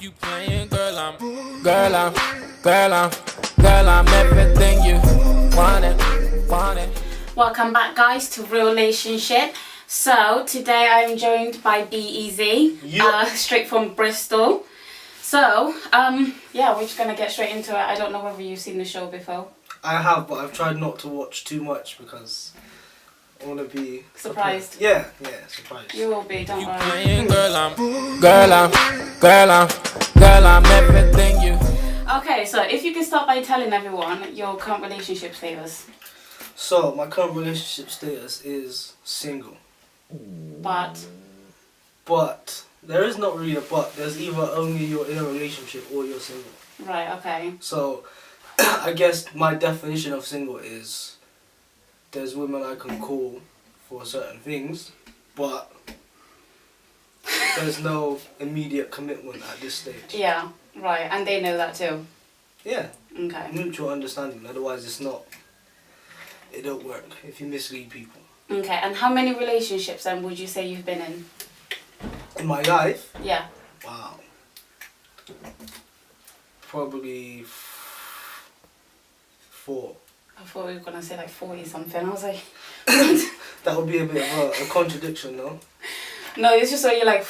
You playing, girl, I'm everything you wanted. Welcome back, guys, to Lation Shit. So today I'm joined by BEZ, straight from Bristol. So yeah, we're just gonna get straight into it. I don't know whether you've seen the show before. I have, but I've tried not to watch too much because I want to be surprised. Yeah, surprised. You will be, don't You worry. playing, girl, I'm everything you. Okay, so if you can start by telling everyone your current relationship status. So my current relationship status is single. But there is not really a but. There's either only you're in a relationship or you're single. right, okay. So I guess my definition of single is there's women I can call for certain things, but there's no immediate commitment at this stage. Yeah, right, and they know that too. Yeah. Okay. Mutual understanding. Otherwise, it don't work if you mislead people. Okay, and how many relationships then would you say you've been in? In my life? Yeah. Wow. Probably 4. I thought we were gonna say like 40 something. I was like, That would be a bit of a contradiction, though. no, it's just so you're like,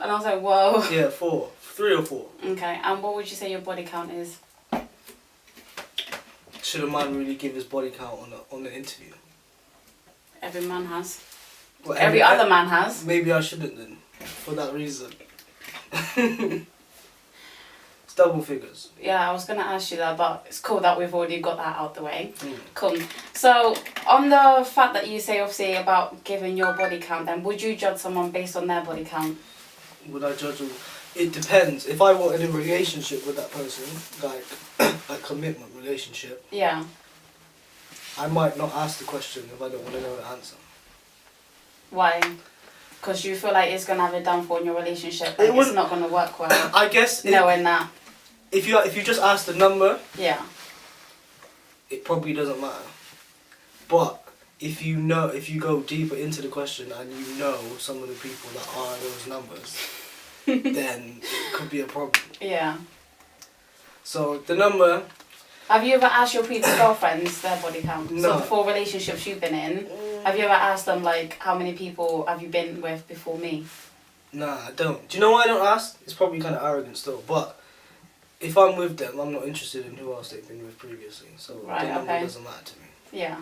and I was like, whoa. Yeah, 4. 3 or 4. Okay, and what would you say your body count is? Should a man really give his body count on the interview? Every man has. Well, Every other man has. Maybe I shouldn't then, for that reason. It's double figures. Yeah, I was gonna ask you that, but it's cool that we've already got that out the way. Mm. Cool. So, on the fact that you say obviously about giving your body count, then would you judge someone based on their body count? Would I judge them? It depends. If I were in a relationship with that person, like a commitment relationship, Yeah. I might not ask the question if I don't want to know the answer. Why? Because you feel like it's gonna have a downfall in your relationship. Like it's not gonna work well. I guess knowing that. If you just ask the number, Yeah. it probably doesn't matter. But if you go deeper into the question and you know some of the people that are those numbers, then it could be a problem. Yeah. So the number. Have you ever asked your previous girlfriends their body count? No. So before relationships you've been in, have you ever asked them like how many people have you been with before me? Nah, I don't. Do you know why I don't ask? It's probably kind of arrogant still, but if I'm with them, I'm not interested in who else they've been with previously. So right, the number okay. doesn't matter to me. Yeah.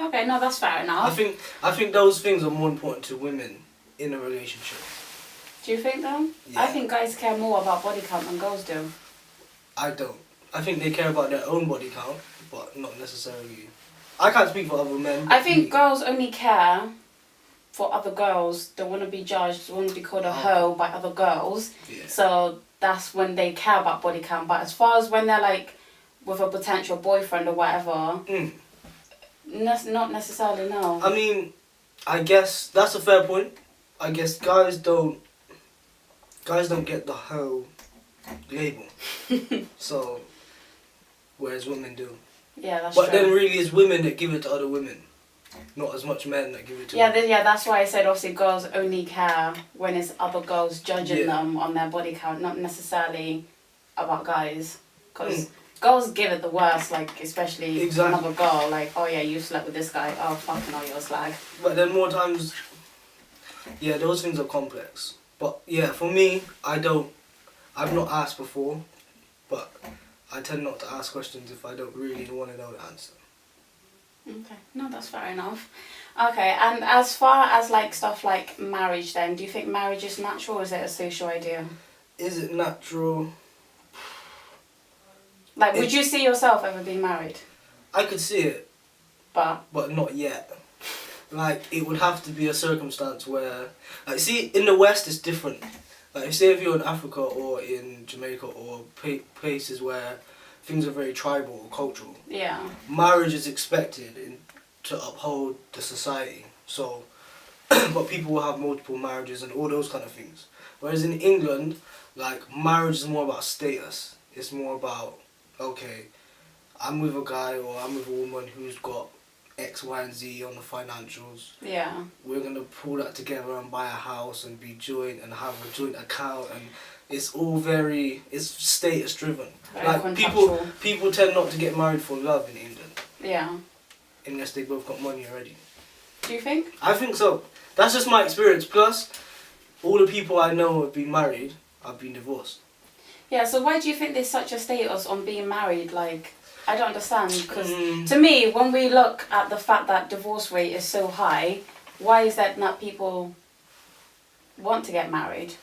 Okay, no, that's fair enough. I think those things are more important to women in a relationship. Do you think though? Yeah. I think guys care more about body count than girls do. I don't. I think they care about their own body count, but not necessarily. I can't speak for other men. I think girls only care for other girls. They want to be judged, they want to be called a hoe by other girls. Yeah. So that's when they care about body count. But as far as when they're like with a potential boyfriend or whatever, not necessarily, no. I mean, I guess that's a fair point. I guess guys don't get the hoe label. So, whereas women do. Yeah, that's but true. then really it's women that give it to other women. Not as much men that give it to women. Yeah, that's why I said obviously girls only care when it's other girls judging them on their body count, not necessarily about guys. Because girls give it the worst, like especially another girl, like, oh yeah, you slept with this guy, oh fucking hell, you're a slag. But then more times, yeah, those things are complex. But yeah, for me, I've not asked before, but I tend not to ask questions if I don't really want to know the answer. Okay, no, that's fair enough. Okay, and as far as like stuff like marriage then, do you think marriage is natural or is it a social idea? Is it natural? Like, would you see yourself ever being married? I could see it. But not yet. Like, it would have to be a circumstance where... Like, see, in the West it's different. Like, say if you're in Africa or in Jamaica or places where things are very tribal or cultural. Yeah. Marriage is expected to uphold the society. So, but people will have multiple marriages and all those kind of things. Whereas in England, like, marriage is more about status. It's more about, okay, I'm with a guy or I'm with a woman who's got X, Y, and Z on the financials. Yeah. We're gonna pull that together and buy a house and be joint and have a joint account, and it's all it's status driven. Very Like contractual. people tend not to get married for love in England Yeah. unless they both got money already. Do you think? I think so. That's just my experience. Plus, all the people I know who have been married have been divorced. Yeah, so why do you think there's such a status on being married? Like, I don't understand, because to me, when we look at the fact that divorce rate is so high, why is that not people want to get married?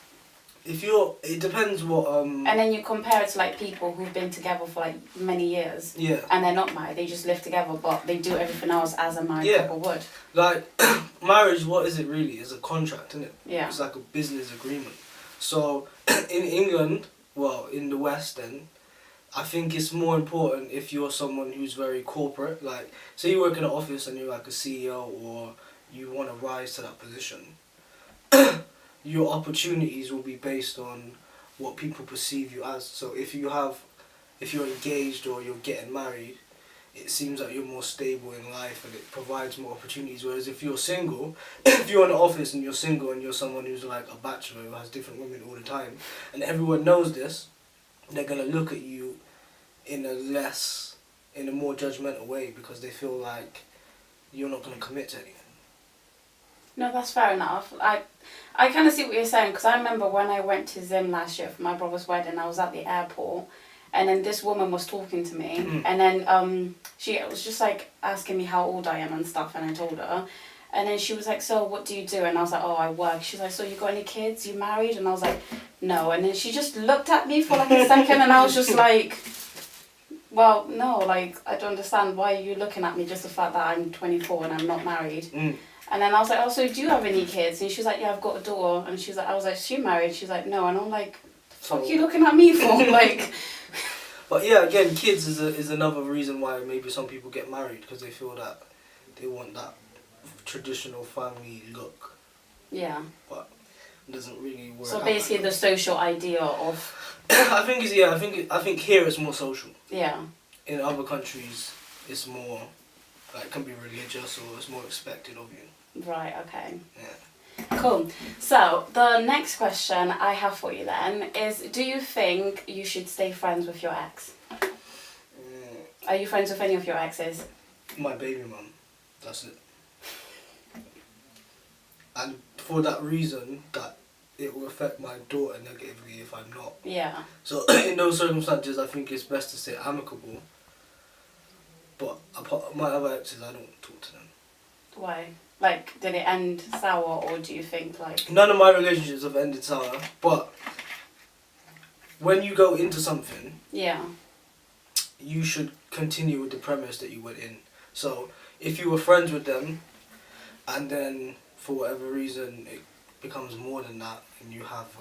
It depends what And then you compare it to like people who've been together for like many years. Yeah. And they're not married, they just live together, but they do everything else as a married couple would. Like, marriage, what is it really? It's a contract, isn't it? Yeah. It's like a business agreement. So, in England, well, in the West then, I think it's more important if you're someone who's very corporate. Like, say you work in an office and you're like a CEO, or you want to rise to that position. Your opportunities will be based on what people perceive you as. So if you're engaged or you're getting married, it seems like you're more stable in life and it provides more opportunities. Whereas if you're single, if you're in an office and you're single and you're someone who's like a bachelor who has different women all the time, and everyone knows this, they're gonna look at you in a more judgmental way because they feel like you're not gonna commit to anything. No, that's fair enough. I kind of see what you're saying, because I remember when I went to Zim last year for my brother's wedding, I was at the airport, and then this woman was talking to me, and then she was just like asking me how old I am and stuff, and I told her, and then she was like, so what do you do? And I was like, oh, I work. She's like, so you got any kids? You married? And I was like, no. And then she just looked at me for like a second, and I was just like, well, no, like, I don't understand. Why are you looking at me just the fact that I'm 24 and I'm not married? And then I was like, oh, so do you have any kids? And she was like, yeah, I've got a daughter. And she's like, I was like, she married? She's like, no. And I'm like, what are you looking at me for? Like. But yeah, again, kids is another reason why maybe some people get married, because they feel that they want that traditional family look. Yeah. But it doesn't really work. So basically, the social idea of. I think here it's more social. Yeah. In other countries, it's more like can be religious, or it's more expected of you. Right. Okay. Yeah. Cool. So the next question I have for you then is: do you think you should stay friends with your ex? Are you friends with any of your exes? My baby mum. That's it. And for that reason, that it will affect my daughter negatively if I'm not. Yeah. So in those circumstances, I think it's best to stay amicable. But apart my other exes, I don't talk to them. Why? Like, did it end sour, or do you think like? None of my relationships have ended sour, but when you go into something, Yeah. you should continue with the premise that you went in. So if you were friends with them, and then for whatever reason it becomes more than that, and you have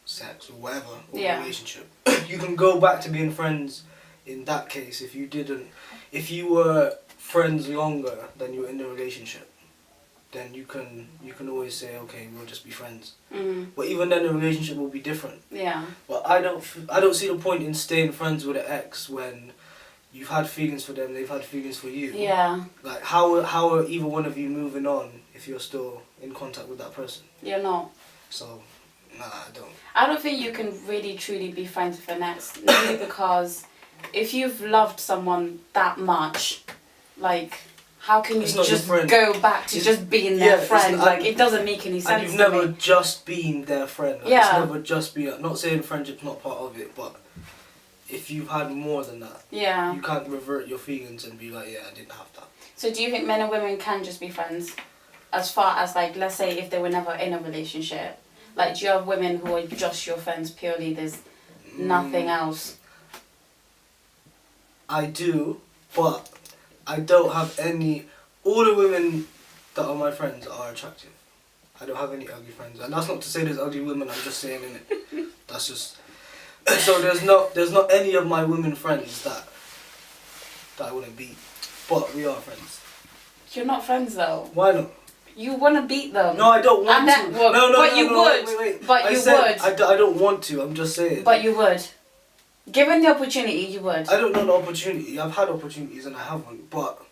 sex or whatever, or a relationship, you can go back to being friends. In that case, if you were friends longer than you were in the relationship, then you can always say, okay, we'll just be friends. But even then, the relationship will be different. Yeah. But I don't see the point in staying friends with an ex when you've had feelings for them, they've had feelings for you. Yeah. Like how are either one of you moving on if you're still in contact with that person? You're not. So, nah, I don't. I don't think you can really truly be friends with an ex, mainly because if you've loved someone that much, like, how can you just go back to just being their friend? Like, it doesn't make any sense. And you've never just been their friend. Like, it's never just been. Not saying friendship's not part of it, but if you've had more than that, you can't revert your feelings and be like, yeah, I didn't have that. So do you think men and women can just be friends? As far as, like, let's say if they were never in a relationship, like, do you have women who are just your friends purely? There's nothing else. I do, but I don't have any. All the women that are my friends are attractive. I don't have any ugly friends, and that's not to say there's ugly women. I'm just saying, innit? That's just. So there's not any of my women friends that I wouldn't beat, but we are friends. You're not friends though. Why not? You want to beat them. No, I don't want to. No, but you would. Wait. But you would. I don't want to. I'm just saying. But you would. Given the opportunity, you would. I don't know the opportunity. I've had opportunities and I haven't, but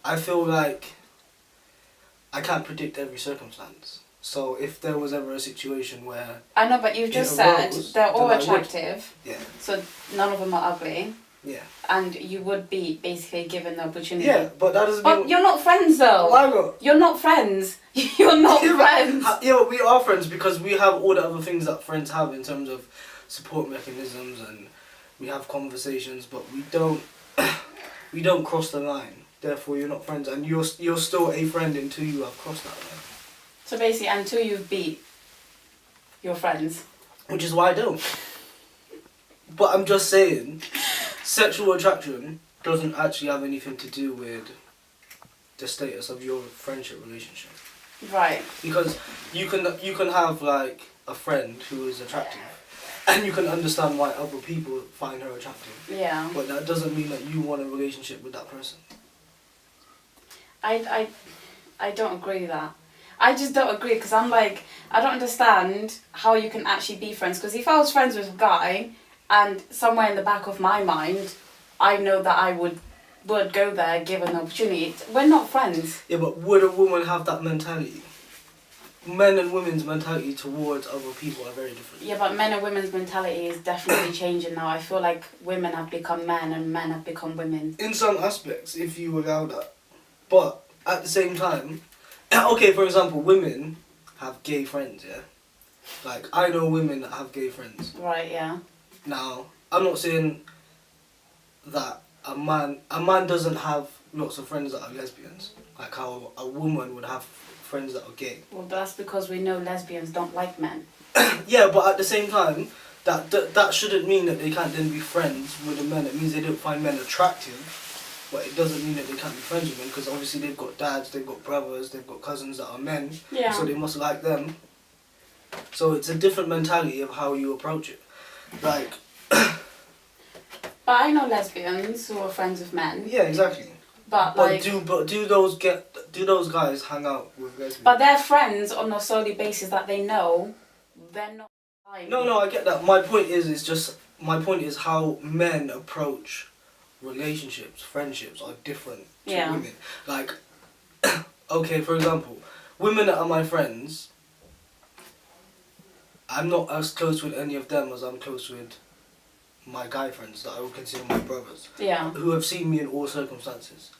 I feel like I can't predict every circumstance. So if there was ever a situation where I know, but you've just said they're all attractive. Yeah. So none of them are ugly. Yeah. And you would be basically given the opportunity. Yeah, but that doesn't mean... But you're not friends though. Why not? You're not friends. You're not friends. Yeah, but we are friends because we have all the other things that friends have in terms of support mechanisms, and we have conversations, but we don't we don't cross the line. Therefore, you're not friends, and you're still a friend until you have crossed that line. So basically, until you've beat your friends. Which is why I don't. But I'm just saying, sexual attraction doesn't actually have anything to do with the status of your friendship relationship. Right. Because you can have like a friend who is attractive, and you can understand why other people find her attractive. Yeah. But that doesn't mean that you want a relationship with that person. I don't agree with that. I just don't agree because I'm like, I don't understand how you can actually be friends. Because if I was friends with a guy, and somewhere in the back of my mind, I know that I would go there given the opportunity. We're not friends. Yeah, but would a woman have that mentality? Men and women's mentality towards other people are very different. Yeah, but men and women's mentality is definitely changing now. I feel like women have become men and men have become women. In some aspects, if you allow that. But at the same time, okay, for example, women have gay friends, yeah? Like, I know women that have gay friends. Right, yeah. Now, I'm not saying that a man doesn't have lots of friends that are lesbians. Like how a woman would have friends that are gay. Well, that's because we know lesbians don't like men. Yeah, but at the same time, that shouldn't mean that they can't then be friends with the men. It means they don't find men attractive. But it doesn't mean that they can't be friends with men, because obviously they've got dads, they've got brothers, they've got cousins that are men. Yeah. So they must like them. So it's a different mentality of how you approach it. Like... But I know lesbians who are friends with men. Yeah, exactly. But do those guys hang out with lesbians? But they're friends on a solely basis that they know they're not lying. No, I get that. My point is how men approach relationships, friendships are different to women. Like, okay, for example, women that are my friends, I'm not as close with any of them as I'm close with my guy friends that I would consider my brothers. Yeah. Who have seen me in all circumstances.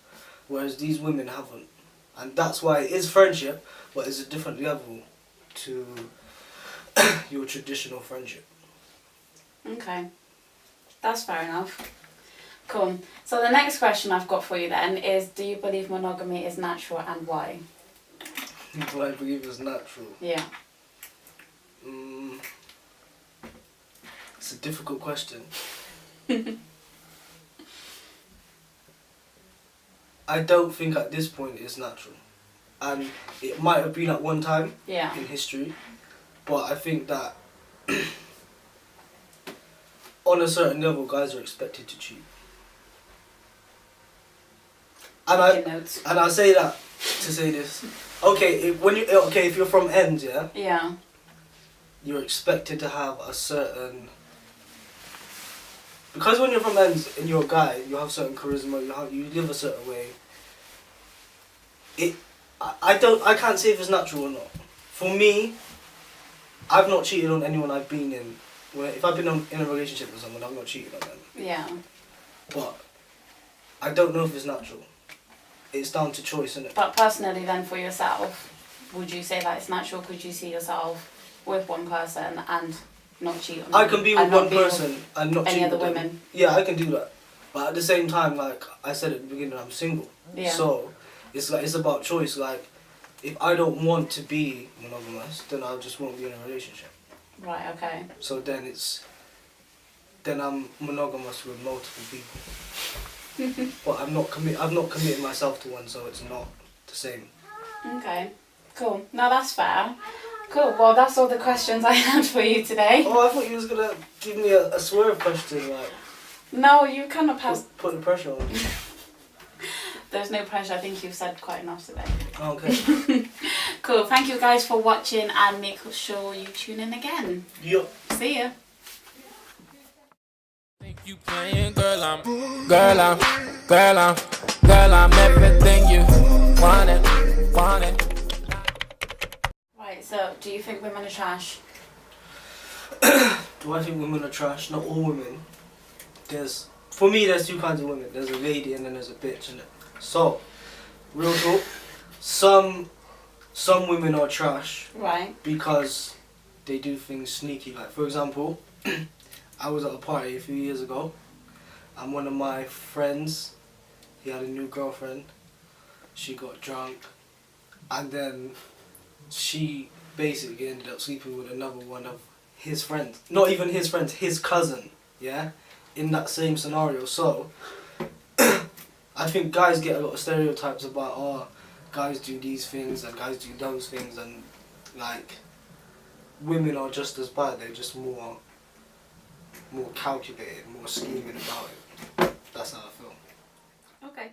Whereas these women haven't. And that's why it is friendship, but it's a different level to your traditional friendship. Okay. That's fair enough. Cool. So the next question I've got for you then is, do you believe monogamy is natural and why? Do I believe it's natural? Yeah. It's a difficult question. I don't think at this point it's natural. And it might have been at one time in history, but I think that on a certain level guys are expected to cheat. And I say that to say this. Okay, if you're from ends, yeah, you're expected to have a certain, because when you're from ends and you're a guy, you have certain charisma, you live a certain way. I can't say if it's natural or not. For me, I've not cheated on anyone I've been in. If I've been in a relationship with someone, I've not cheated on them. Yeah. But I don't know if it's natural. It's down to choice, isn't it? But personally then for yourself, would you say that it's natural? Could you see yourself with one person and not cheat on them? I can be with one person and not cheat any other on them. women? Yeah, I can do that. But at the same time, like I said at the beginning, I'm single. Yeah. So it's about choice. Like, if I don't want to be monogamous, then I just won't be in a relationship. Right, okay. So then I'm monogamous with multiple people. But I've not committed myself to one, so it's not the same. Okay, cool. No, that's fair. Cool, well that's all the questions I had for you today. Oh, I thought you was going to give me a swerve question, like... No, you kind of passed... Put the pressure on. There's no pressure, I think you've said quite enough today. Okay. Cool, thank you guys for watching and make sure you tune in again. Yup. See ya. Think you playing, girl, I'm Girl, I'm everything you wanted. Right, so do you think women are trash? Do I think women are trash? Not all women. For me, there's two kinds of women. There's a lady and then there's a bitch, innit? So, real talk, some women are trash. Right. Because they do things sneaky. Like, for example, I was at a party a few years ago and one of my friends, he had a new girlfriend. She got drunk and then she basically ended up sleeping with another one of his friends. Not even his friends, his cousin, yeah? In that same scenario. So, I think guys get a lot of stereotypes about, oh, guys do these things and guys do those things, and like, women are just as bad. They're just more calculated, more scheming about it. That's how I feel. Okay.